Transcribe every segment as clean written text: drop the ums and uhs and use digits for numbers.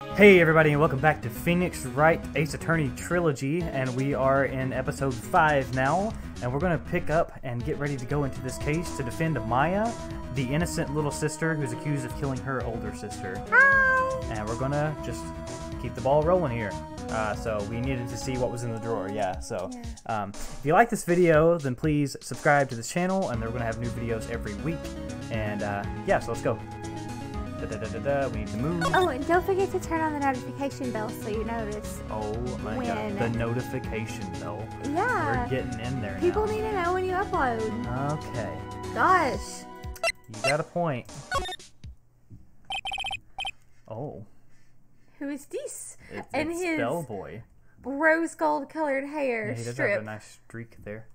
Hey everybody, and welcome back to Phoenix Wright Ace Attorney Trilogy, and we are in episode 5 now, and we're going to pick up and get ready to go into this case to defend Maya, the innocent little sister who's accused of killing her older sister. Hi! And we're going to just keep the ball rolling here. So we needed to see what was in the drawer, if you like this video, then please subscribe to this channel, and we're going to have new videos every week, and so let's go. We need to move. Oh, and don't forget to turn on the notification bell so you notice. Oh my god, the notification bell. Yeah. We're getting in there People now. need to know when you upload. Okay. Gosh. You got a point. Oh. Who is this? It's his Bellboy. rose gold colored hair Yeah, he does strip. have a nice streak there.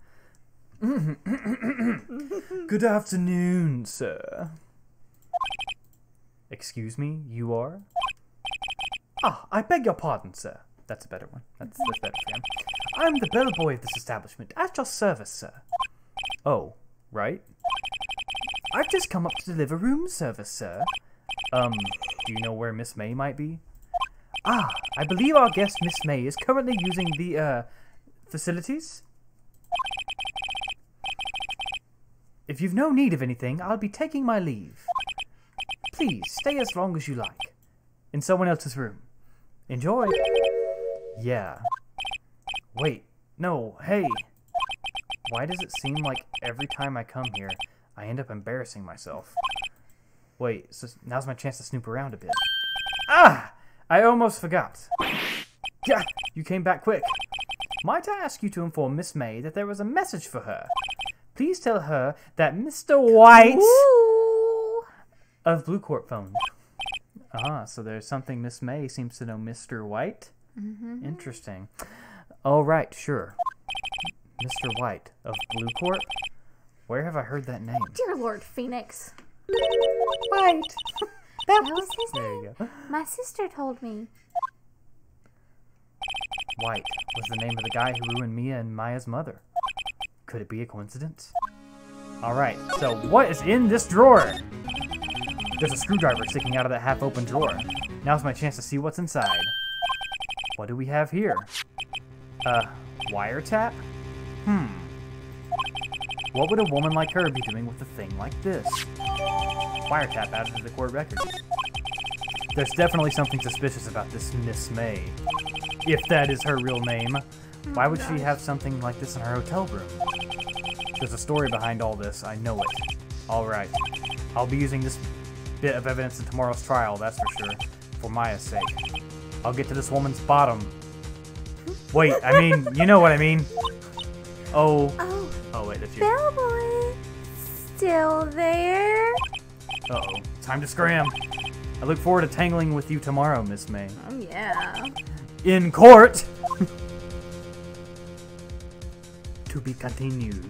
Good afternoon, sir. Excuse me, you are? Ah, I beg your pardon, sir. That's a better one. That's better for him. I'm the bellboy of this establishment. At your service, sir. Oh, right? I've just come up to deliver room service, sir. Do you know where Miss May might be? Ah, I believe our guest, Miss May, is currently using the, facilities. If you've no need of anything, I'll be taking my leave. Please, stay as long as you like. In someone else's room. Enjoy. Yeah. Wait. No, hey. Why does it seem like every time I come here, I end up embarrassing myself? Wait, so now's my chance to snoop around a bit. Ah! I almost forgot. Yeah, you came back quick. Might I ask you to inform Miss May that there was a message for her? Please tell her that Mr. White... Ooh. Of Blue Court phone. Ah, so there's something Miss May seems to know Mr. White? Mm-hmm. Interesting. All right, sure. Mr. White of Blue Court? Where have I heard that name? Dear Lord Phoenix. White! That was his There name. you go. My sister told me. White was the name of the guy who ruined Mia and Maya's mother. Could it be a coincidence? All right, so what is in this drawer? There's a screwdriver sticking out of that half-open drawer. Now's my chance to see what's inside. What do we have here? Wiretap? What would a woman like her be doing with a thing like this? Wiretap added to the court record. There's definitely something suspicious about this Miss May. If that is her real name. Why would she have something like this in her hotel room? There's a story behind all this, I know it. Alright, I'll be using this bit of evidence in tomorrow's trial, that's for sure, for Maya's sake. I'll get to this woman's bottom. Wait, I mean, you know what I mean. Oh, wait, that's you. Bellboy. Still there? Uh-oh, time to scram. I look forward to tangling with you tomorrow, Miss May. Oh, yeah. In court! To be continued.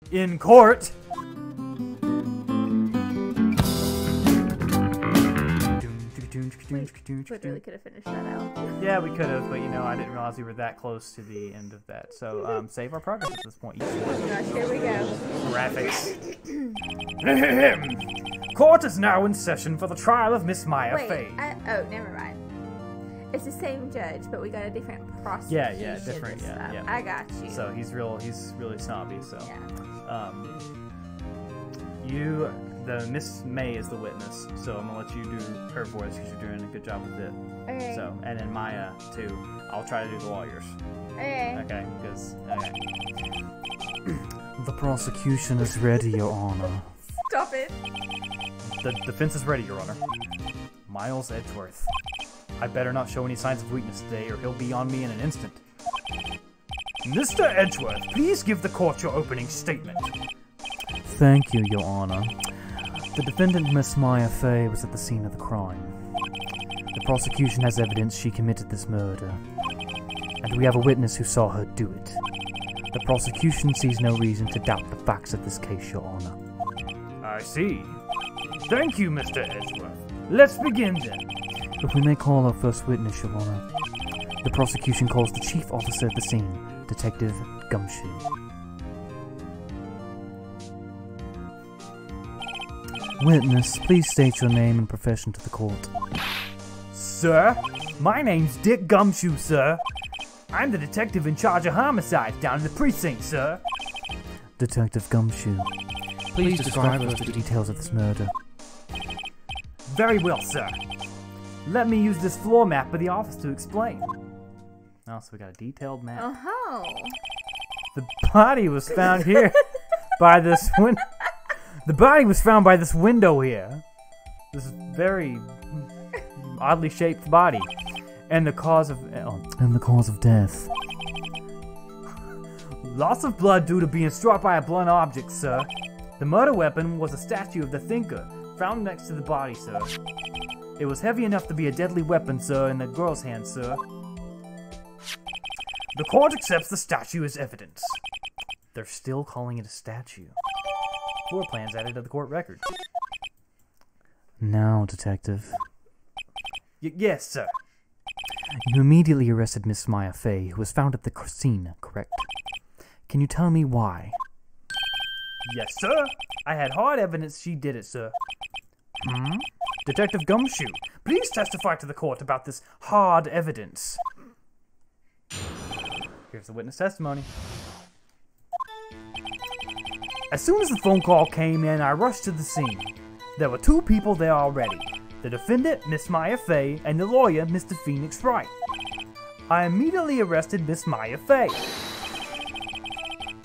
In court! Literally could have finished that out. Yeah, we could have, but you know, I didn't realize we were that close to the end of that. So, save our progress at this point. Oh gosh, here we go. Graphics. Court is now in session for the trial of Miss Maya Fay. Oh, never mind. It's the same judge, but we got a different prosecution. Yeah, different. Yeah. I got you. So he's really snobby. So, yeah. The Miss May is the witness, so I'm gonna let you do her voice because you're doing a good job with it. Okay. So, and then Maya too. I'll try to do the lawyers. Okay. Okay, because the prosecution is ready, Your Honor. Stop it. The defense is ready, Your Honor. Miles Edgeworth. I better not show any signs of weakness today, or he'll be on me in an instant. Mr. Edgeworth, please give the court your opening statement. Thank you, Your Honor. The defendant, Miss Maya Fay, was at the scene of the crime. The prosecution has evidence she committed this murder, and we have a witness who saw her do it. The prosecution sees no reason to doubt the facts of this case, Your Honor. I see. Thank you, Mr. Edgeworth. Let's begin then. If we may call our first witness, Your Honor. The prosecution calls the chief officer at the scene, Detective Gumshoe. Witness, please state your name and profession to the court. Sir, my name's Dick Gumshoe, sir. I'm the detective in charge of homicides down in the precinct, sir. Detective Gumshoe, please describe us the details of this murder. Very well, sir. Let me use this floor map of the office to explain. Oh, so we got a detailed map. Oh. The body was found here by this window. The body was found by this window here. This very oddly shaped body, and the cause of death. Loss of blood due to being struck by a blunt object, sir. The murder weapon was a statue of the thinker found next to the body, sir. It was heavy enough to be a deadly weapon, sir, in the girl's hand, sir. The court accepts the statue as evidence. They're still calling it a statue. Floor plans added to the court record. Now, detective. Yes, sir. You immediately arrested Miss Maya Fey, who was found at the scene, correct? Can you tell me why? Yes, sir. I had hard evidence she did it, sir. Detective Gumshoe, please testify to the court about this hard evidence. Here's the witness testimony. As soon as the phone call came in, I rushed to the scene. There were 2 people there already. The defendant, Miss Maya Fey, and the lawyer, Mr. Phoenix Wright. I immediately arrested Miss Maya Fey.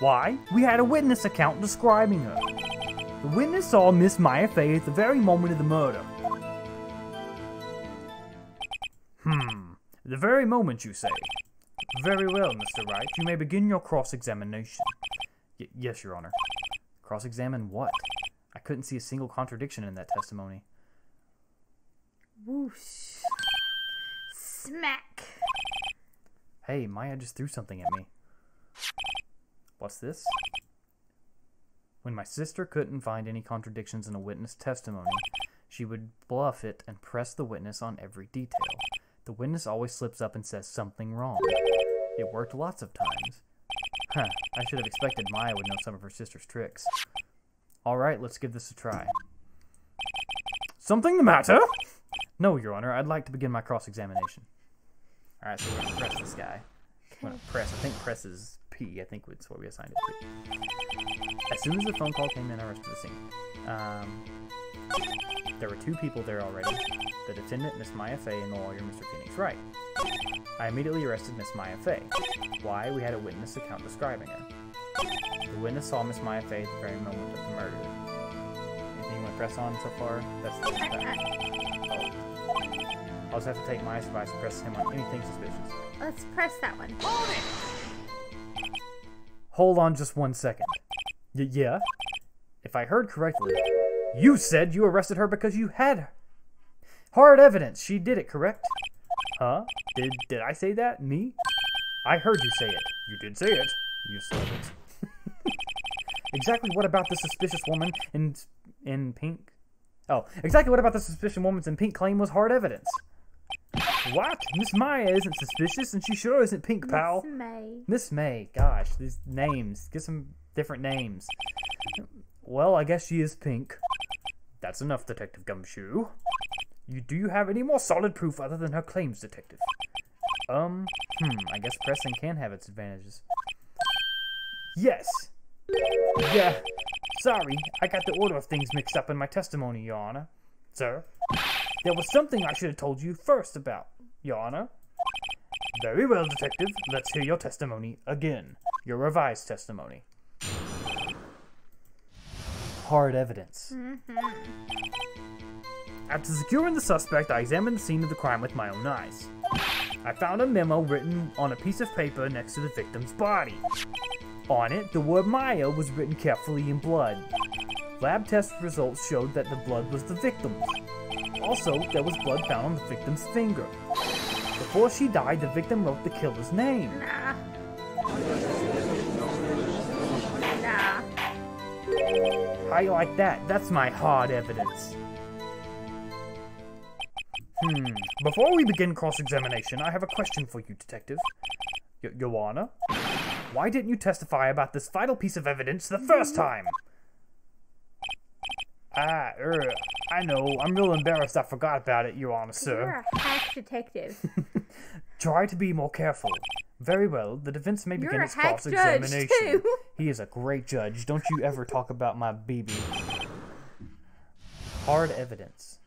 Why? We had a witness account describing her. The witness saw Miss Maya Fey at the very moment of the murder. The very moment, you say? Very well, Mr. Wright. You may begin your cross-examination. Yes, Your Honor. Cross-examine what? I couldn't see a single contradiction in that testimony. Whoosh. Smack. Hey, Maya just threw something at me. What's this? When my sister couldn't find any contradictions in a witness testimony, she would bluff it and press the witness on every detail. The witness always slips up and says something wrong. It worked lots of times. Huh, I should have expected Maya would know some of her sister's tricks. Alright, let's give this a try. Something the matter? No, Your Honor, I'd like to begin my cross-examination. Alright, so we're gonna press this guy. I'm gonna press, I think press is P, I think that's what we assigned it to. As soon as the phone call came in, I rushed to the scene. There were 2 people there already. The defendant, Miss Maya Fey, and the lawyer, Mr. Phoenix Wright. I immediately arrested Miss Maya Fey. Why? We had a witness account describing her. The witness saw Miss Maya Fey at the very moment of the murder. Anything you want to press on so far? That's the I'll just have to take Maya's advice and press him on anything suspicious. Let's press that one. Hold on just 1 second. Yeah? If I heard correctly, you said you arrested her because you had hard evidence. She did it, correct? Huh? Did I say that? Me? I heard you say it. You did say it. You said it. Exactly what about the suspicious woman in pink? Oh, exactly what about the suspicious woman's in pink claim was hard evidence? What? Miss Maya isn't suspicious, and she sure isn't pink, pal. Miss May. Miss May. Gosh, these names. Get some different names. Well, I guess she is pink. That's enough, Detective Gumshoe. Do you have any more solid proof other than her claims, Detective? I guess pressing can have its advantages. Yes. Yeah. Sorry, I got the order of things mixed up in my testimony, Your Honor. Sir, there was something I should have told you first about, Your Honor. Very well, Detective. Let's hear your testimony again. Your revised testimony. Hard evidence. After securing the suspect, I examined the scene of the crime with my own eyes. I found a memo written on a piece of paper next to the victim's body. On it, the word Maya was written carefully in blood. Lab test results showed that the blood was the victim's. Also, there was blood found on the victim's finger. Before she died, the victim wrote the killer's name. Nah. How you like that? That's my hard evidence. Before we begin cross-examination, I have a question for you, Detective. Your Honor? Why didn't you testify about this vital piece of evidence the first time? I know. I'm real embarrassed I forgot about it, Your Honor, sir. You're a hack detective. Try to be more careful. Very well. The defense may begin You're a its hack cross-examination. judge, too. He is a great judge. Don't you ever talk about my baby. Hard evidence.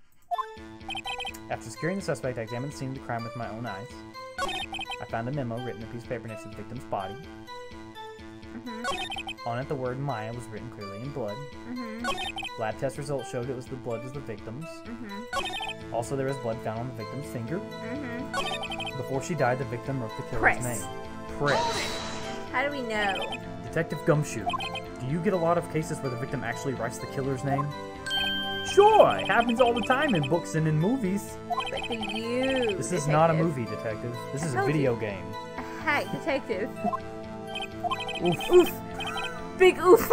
After securing the suspect, I examined the scene of the crime with my own eyes. I found a memo written on a piece of paper next to the victim's body. On it, the word Maya was written clearly in blood. Lab test results showed the blood was the victim's. Also, there was blood found on the victim's finger. Before she died, the victim wrote the killer's name. Press. How do we know? Detective Gumshoe, do you get a lot of cases where the victim actually writes the killer's name? Sure, it happens all the time in books and in movies. But do you? This is not a movie, detective. This is a video game. A hack detective. Oof. Oof. Big oof.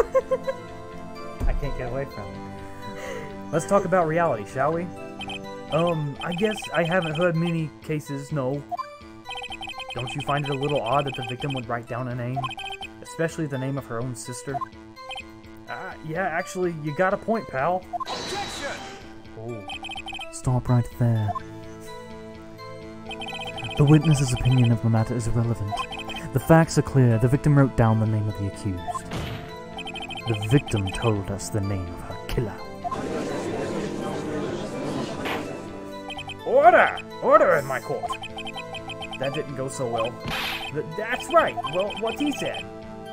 I can't get away from it. Let's talk about reality, shall we? I guess I haven't heard many cases, no. Don't you find it a little odd that the victim would write down a name? Especially the name of her own sister? Yeah, actually, you got a point, pal. Objection! Oh. Stop right there. The witness's opinion of the matter is irrelevant. The facts are clear. The victim wrote down the name of the accused. The victim told us the name of her killer. Order! Order in my court! That didn't go so well. That's right! Well, what's he said?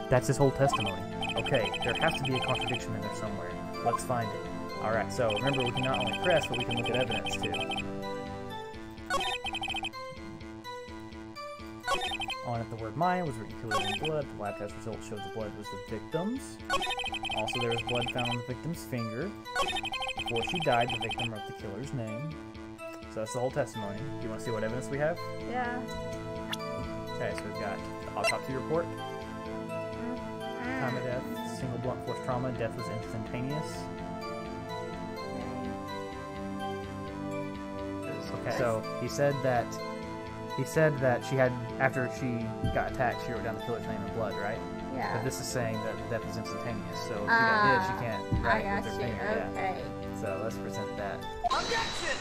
That's his whole testimony. Okay, there has to be a contradiction in there somewhere. Let's find it. Alright, so remember we can not only press, but we can look at evidence too. On it, the word Maya was written clearly in blood. The lab test result shows the blood was the victim's. Also, there was blood found on the victim's finger. Before she died, the victim wrote the killer's name. So that's the whole testimony. Do you want to see what evidence we have? Yeah. Okay, so we've got the autopsy report. Time of death, single blunt force trauma. Death was instantaneous. Okay, so he said that she had, after she got attacked, she wrote down the killer's name in blood, right? Yeah. But this is saying that death was instantaneous, so if she got hit, she can't write with her finger. Okay. Yeah. So let's present that. Objection!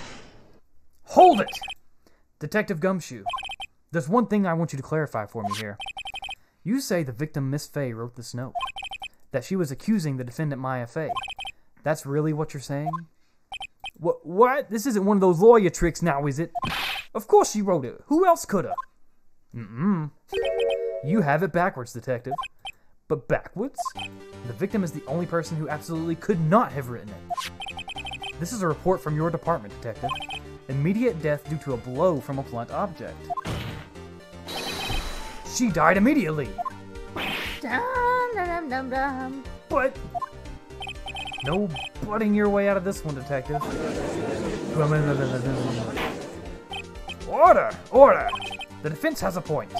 Hold it! Detective Gumshoe, there's one thing I want you to clarify for me here. You say the victim, Miss Fay, wrote this note. That she was accusing the defendant, Maya Fay. That's really what you're saying? What? This isn't one of those lawyer tricks now, is it? Of course she wrote it. Who else coulda? You have it backwards, detective. But backwards? The victim is the only person who absolutely could not have written it. This is a report from your department, detective. Immediate death due to a blow from a blunt object. She died immediately. Dum dum dum dum. But no butting your way out of this one, detective. Order! Order! The defense has a point.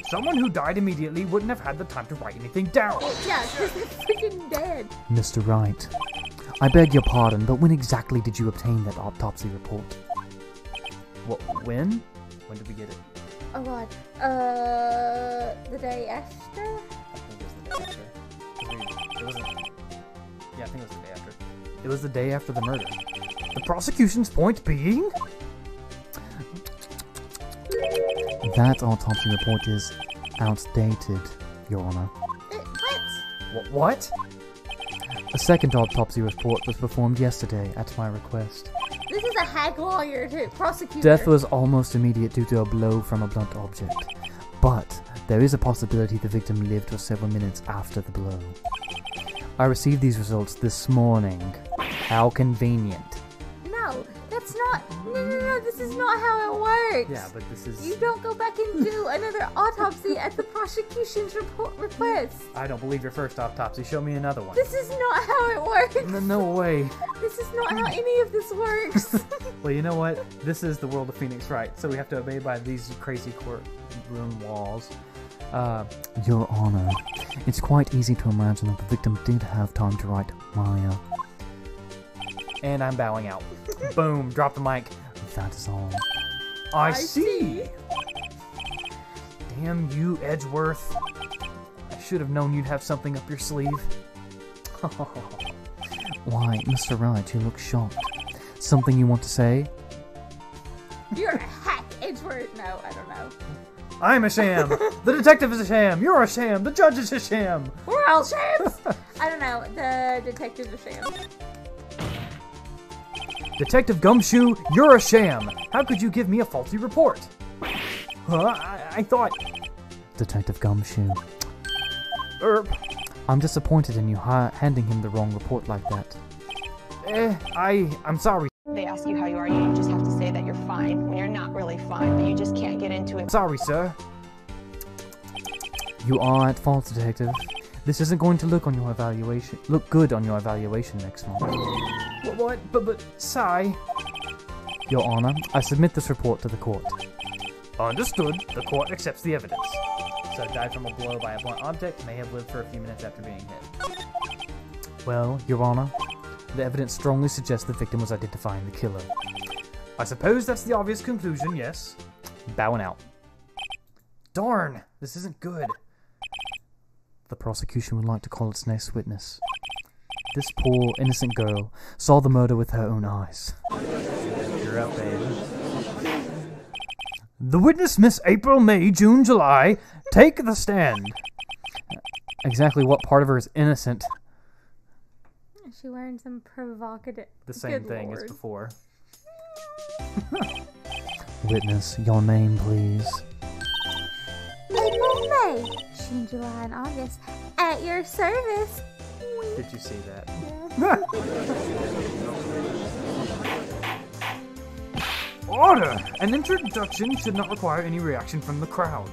Someone who died immediately wouldn't have had the time to write anything down. Yeah, because they're freaking dead. Mr. Wright, I beg your pardon, but when exactly did you obtain that autopsy report? When? When did we get it? Oh god. The day after? I think it was the day after. It wasn't. Yeah, I think it was the day after. It was the day after the murder. The prosecution's point being? That autopsy report is outdated, Your Honor. What? What? A second autopsy report was performed yesterday at my request. This is a hack lawyer too. Prosecutor. Death was almost immediate due to a blow from a blunt object, but there is a possibility the victim lived for several minutes after the blow. I received these results this morning. How convenient. No, that's not. No, this is not how it works. Yeah, but this is... You don't go back and do another autopsy at the prosecution's request. I don't believe your first autopsy. Show me another one. This is not how it works. No way. This is not how any of this works. Well, you know what? This is the world of Phoenix Wright, so we have to obey by these crazy courtroom laws. Your Honor, it's quite easy to imagine that the victim did have time to write Maya. And I'm bowing out. Boom, drop the mic. That is all. I see. Damn you, Edgeworth. I should have known you'd have something up your sleeve. Why, Mr. Wright, you look shocked. Something you want to say? You're a hack, Edgeworth. No, I don't know. I'm a sham. The detective is a sham. You're a sham. The judge is a sham. We're all shams. I don't know. The detective's a sham. Detective Gumshoe, you're a sham. How could you give me a faulty report? I thought... Detective Gumshoe. I'm disappointed in you handing him the wrong report like that. I'm sorry. They ask you how you are, you just have to say that you're fine when you're not really fine, but you just can't get into it. Sorry, sir. You are at fault, Detective. This isn't going to look good on your evaluation next month. What? But, sigh. Your Honor, I submit this report to the court. Understood. The court accepts the evidence. So died from a blow by a blunt object, may have lived for a few minutes after being hit. Well, Your Honor, the evidence strongly suggests the victim was identifying the killer. I suppose that's the obvious conclusion, yes. Bowing out. Darn! This isn't good. The prosecution would like to call its next witness. This poor, innocent girl saw the murder with her own eyes. You're up, baby. The witness, Miss April, May, June, July, take the stand. Exactly what part of her is innocent? Is she wearing some provocative... The same thing as before. Witness, your name, please. April, May, June, July, and August. At your service. Did you see that? Order! An introduction should not require any reaction from the crowd.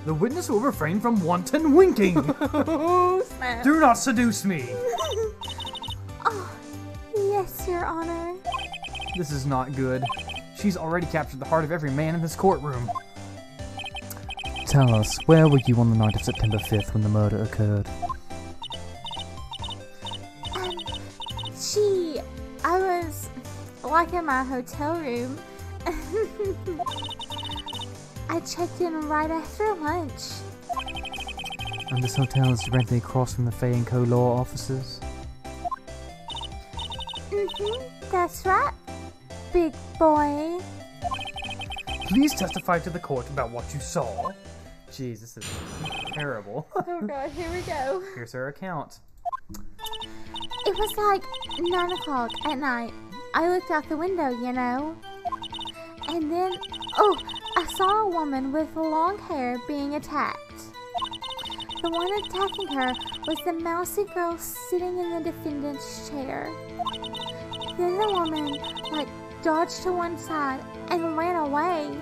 The witness will refrain from wanton winking. Snap. Do not seduce me. Oh, yes, Your Honor. This is not good. She's already captured the heart of every man in this courtroom. Tell us, where were you on the night of September 5th when the murder occurred? I was like in my hotel room. I checked in right after lunch. And this hotel is directly across from the Fay & Co. law offices? That's right, big boy. Please testify to the court about what you saw. Jeez, this is terrible. Oh god, here we go. Here's her account. It was like 9 o'clock at night. I looked out the window, you know. And then, I saw a woman with long hair being attacked. The one attacking her was the mousy girl sitting in the defendant's chair. Then the woman, dodged to one side and ran away.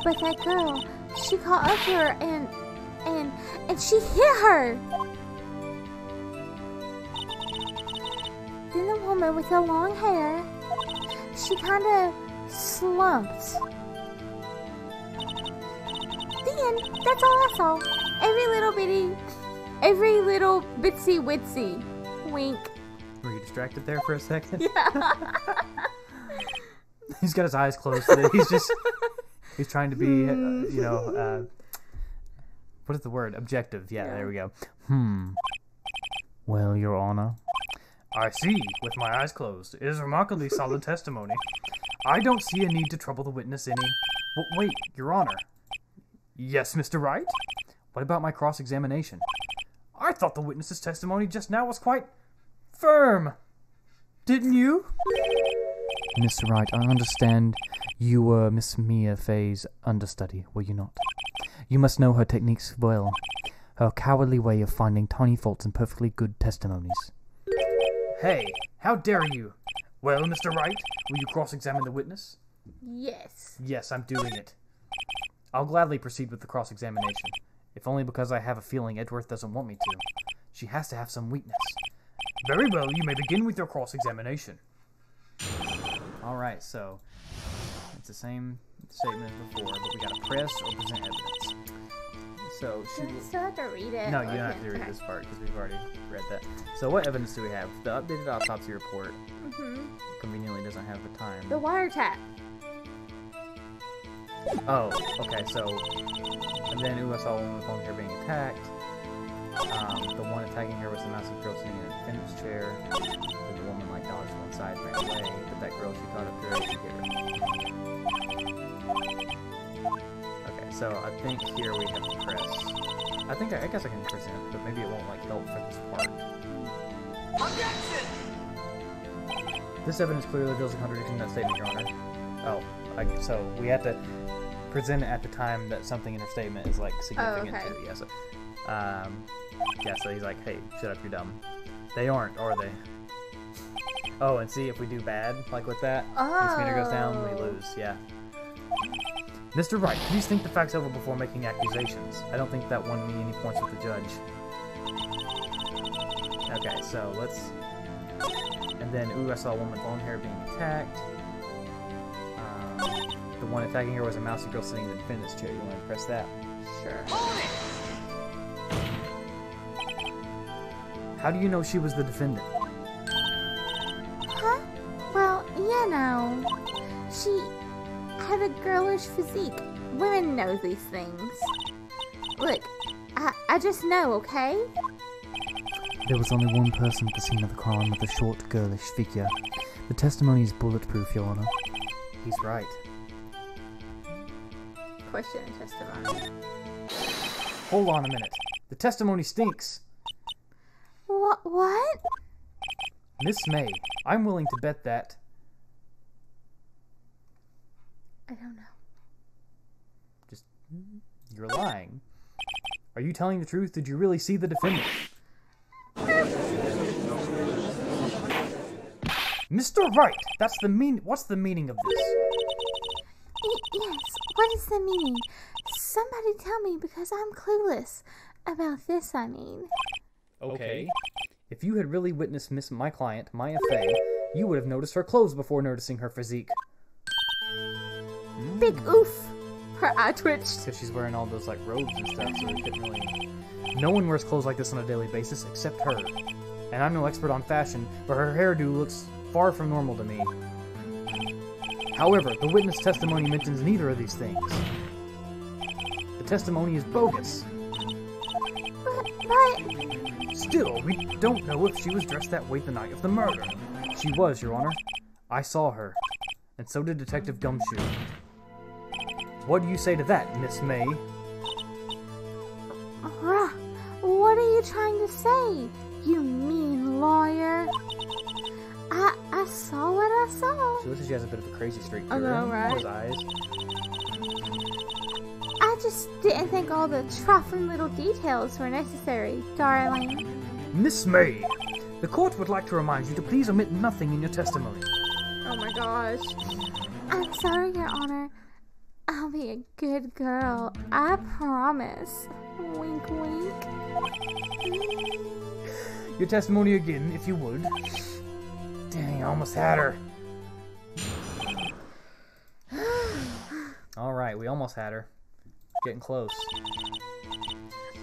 But that girl, she caught up to her and she hit her. Then the woman with the long hair, she kind of slumped. The end. That's all I saw. Every little bitsy witsy. Wink. Were you distracted there for a second? Yeah. He's got his eyes closed today. He's trying to be, what is the word? Objective. Yeah, there we go. Well, Your Honor. I see, with my eyes closed. It is remarkably solid testimony. I don't see a need to trouble the witness any... Wait, Your Honor. Yes, Mr. Wright? What about my cross-examination? I thought the witness's testimony just now was quite... firm. Didn't you? Mr. Wright, I understand you were Miss Mia Fay's understudy, were you not? You must know her techniques well. Her cowardly way of finding tiny faults in perfectly good testimonies. Hey, how dare you? Well, Mr. Wright, will you cross-examine the witness? Yes. Yes, I'm doing it. I'll gladly proceed with the cross-examination, if only because I have a feeling Edgeworth doesn't want me to. She has to have some weakness. Very well, you may begin with your cross-examination. Alright, so it's the same statement as before, but we gotta press or present evidence. So Do I still have to read it? No, you don't have to read this part because we've already read that. So what evidence do we have? The updated autopsy report conveniently doesn't have the time. The wiretap. Oh, okay, so... And then I saw one with long hair being attacked. The one attacking her was the massive girl sitting in a defendant's chair. The woman like dodged to one side, ran away, but that girl she caught up to her to hit her. Okay, so I think here we have to press. I guess I can present, but maybe it won't like help for this part. Objection! This evidence clearly reveals a contradiction in that statement, Your Honor. Oh, so we have to present it at the time that something in her statement is like significant okay. to. Yeah, so, yeah, so he's like, hey, shut up, you're dumb. They aren't, are they? Oh, and see if we do bad, like with that, misdemeanor goes down, we lose, yeah. Mr. Wright, please think the facts over before making accusations. I don't think that won me any points with the judge. Okay, so let's... And then, ooh, I saw a woman with long hair being attacked. The one attacking her was a mousy girl sitting in the defendant's chair. You want to press that? Sure. How do you know she was the defendant? Huh? Well, you know, she had a girlish physique. Women know these things. Look, I just know, okay? There was only one person at the scene of the crime with a short, girlish figure. The testimony is bulletproof, Your Honor. He's right. Question and testimony. Hold on a minute. The testimony stinks. What? Miss May, I'm willing to bet that... I don't know. Just... You're lying. Are you telling the truth? Did you really see the defendant? Mr. Wright! That's the what's the meaning of this? Yes, what is the meaning? Somebody tell me, because I'm clueless about this, I mean. Okay. If you had really witnessed my client, Maya Fey, you would have noticed her clothes before noticing her physique. Big oof! Her eye twitched. Because she's wearing all those, like, robes and stuff, so it couldn't really... No one wears clothes like this on a daily basis except her. And I'm no expert on fashion, but her hairdo looks far from normal to me. However, the witness testimony mentions neither of these things. The testimony is bogus. But... Still, we don't know if she was dressed that way the night of the murder. She was, Your Honor. I saw her. And so did Detective Gumshoe. What do you say to that, Miss May? What are you trying to say, you mean lawyer? I saw what I saw. She looks like she has a bit of a crazy streak to I her. know, right? Those eyes. I just didn't think all the trifling little details were necessary, darling. Miss May, the court would like to remind you to please omit nothing in your testimony. Oh my gosh. I'm sorry, Your Honor. I'll be a good girl. I promise. Wink, wink. Your testimony again, if you would. Dang, I almost had her. Alright, we almost had her. Getting close.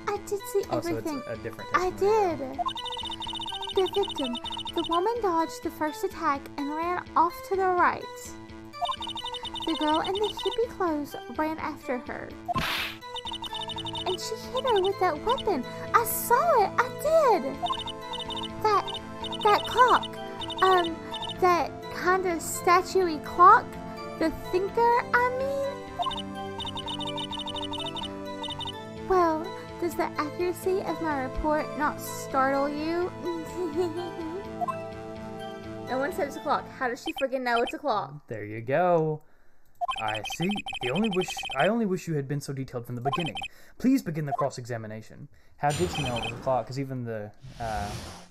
I did see everything. So it's a different I testimony. did. The victim, the woman dodged the first attack and ran off to the right. The girl in the hippie clothes ran after her. And she hit her with that weapon. I saw it. I did. That clock. That kind of statue-y clock. The thinker, I mean. Well, does the accuracy of my report not startle you? No one said it's a clock. How does she friggin' know it's a clock? There you go. I see. I only wish you had been so detailed from the beginning. Please begin the cross-examination. How did she know it was a clock? Because even the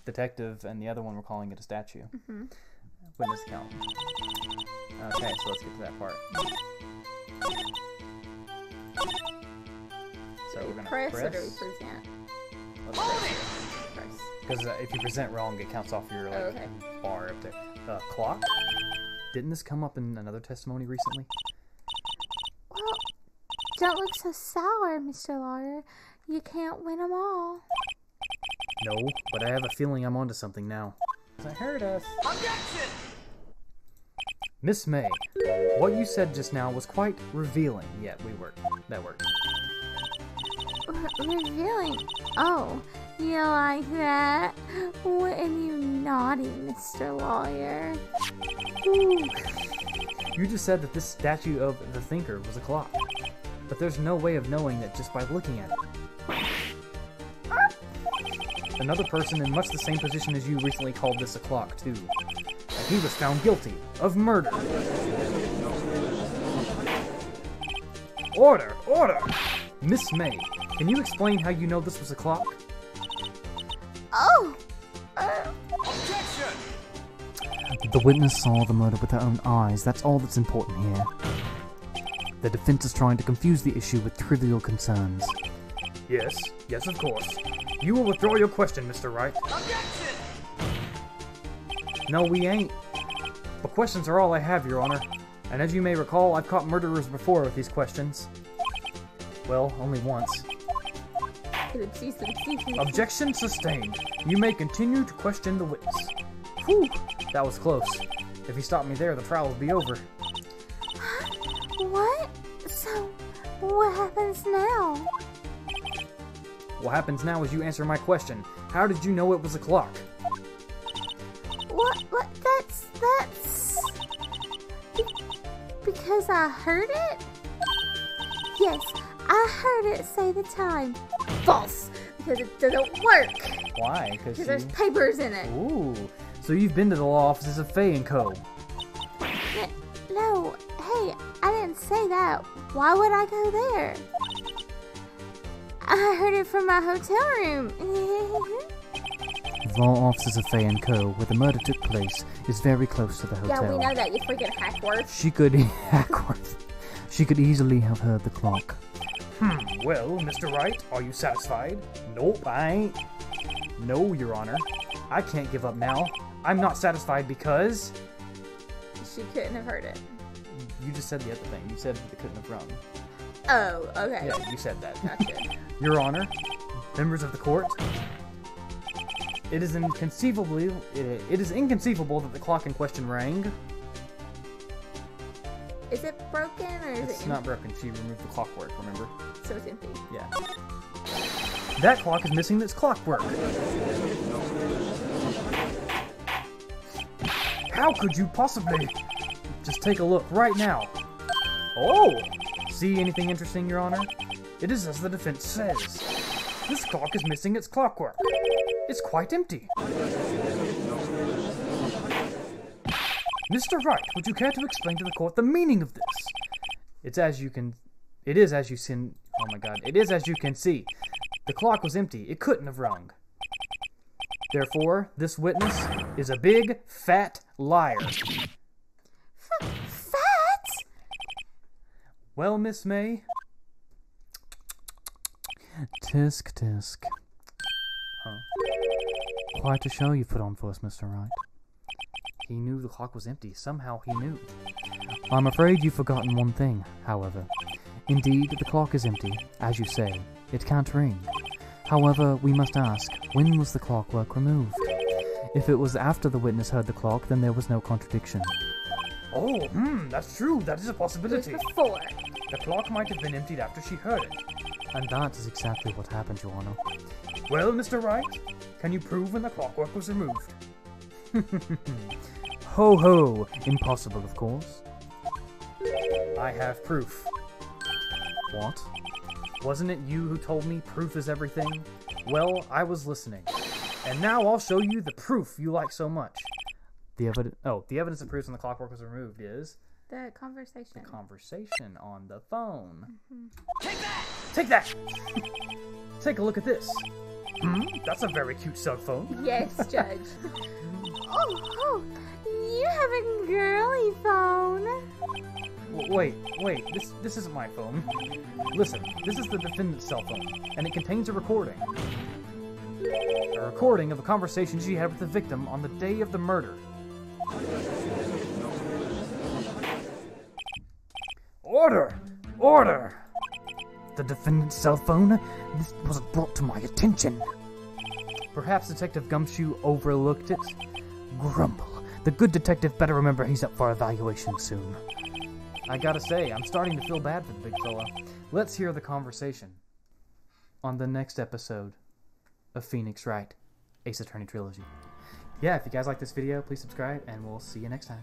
detective and the other one were calling it a statue. Mm-hmm. Witness count. Okay, so let's get to that part. So we're gonna Press press. or do we present? Let's press. Press. Because if you present wrong, it counts off your like Okay. bar up there. Clock. Didn't this come up in another testimony recently? Well, don't look so sour, Mr. Lawyer. You can't win them all. No, but I have a feeling I'm onto something now. I heard us. Objection! Miss May, what you said just now was quite revealing. Yeah, that worked. Revealing. Oh, You like that? Wouldn't you naughty, Mr. Lawyer? Ooh. You just said that this statue of the thinker was a clock. But there's no way of knowing that just by looking at it. Another person in much the same position as you recently called this a clock, too. And he was found guilty of murder. Order! Order! Miss May, can you explain how you know this was a clock? Oh! Objection! The witness saw the murder with her own eyes. That's all that's important here. The defense is trying to confuse the issue with trivial concerns. Yes, of course. You will withdraw your question, Mr. Wright. Objection! No, we ain't. But questions are all I have, Your Honor. And as you may recall, I've caught murderers before with these questions. Well, only once. Objection sustained. You may continue to question the witness. Whew, that was close. If you stopped me there, the trial would be over. What? So, what happens now? What happens now is you answer my question. How did you know it was a clock? What? That's... Because I heard it? Yes, I heard it say the time. False! Because it doesn't work! Why? Because there's papers in it. Ooh, so you've been to the law offices of Fay & Co. No, hey, I didn't say that. Why would I go there? I heard it from my hotel room. The law offices of Fay & Co., where the murder took place, is very close to the hotel. Yeah, we know that, you freaking Hackworth. She could easily have heard the clock. Well, Mr. Wright, are you satisfied? Nope, I ain't. No, Your Honor. I can't give up now. I'm not satisfied because... She couldn't have heard it. You just said the other thing. You said that it couldn't have rung. Oh, okay. Yeah, you said that. Gotcha. Your Honor, members of the court, it is inconceivable that the clock in question rang. Is it broken or is It's it not broken. She removed the clockwork, remember? So it's empty. Yeah. That clock is missing its clockwork. How could you possibly? Just take a look right now. Oh! See anything interesting, Your Honor? It is as the defense says. This clock is missing its clockwork. It's quite empty. Mr. Wright, would you care to explain to the court the meaning of this? It is as you can see. The clock was empty. It couldn't have rung. Therefore, this witness is a big, fat liar. Fat? Well, Miss May? Tisk, tisk. Huh? Quite a show you put on for us, Mr. Wright. He knew the clock was empty. Somehow he knew. I'm afraid you've forgotten one thing, however. Indeed, the clock is empty, as you say. It can't ring. However, we must ask, when was the clockwork removed? If it was after the witness heard the clock, then there was no contradiction. Oh, that's true. That is a possibility. It was before. The clock might have been emptied after she heard it. And that is exactly what happened, Your Honor. Well, Mr. Wright, can you prove when the clockwork was removed? Ho ho! Impossible, of course. I have proof. What? Wasn't it you who told me proof is everything? Well, I was listening. And now I'll show you the proof you like so much. The evidence... Oh, the evidence that proves when the clockwork was removed is... The conversation. The conversation on the phone. Take that! Take that! Take a look at this. That's a very cute cell phone. Yes, Judge. Oh, you have a girly phone. Wait, this isn't my phone. Listen, this is the defendant's cell phone, and it contains a recording. A recording of a conversation she had with the victim on the day of the murder. Order! Order! The defendant's cell phone? This was brought to my attention. Perhaps Detective Gumshoe overlooked it. Grumble. The good detective better remember he's up for evaluation soon. I gotta say, I'm starting to feel bad for the big fella. Let's hear the conversation. On the next episode of Phoenix Wright Ace Attorney Trilogy. Yeah, if you guys like this video, please subscribe, and we'll see you next time.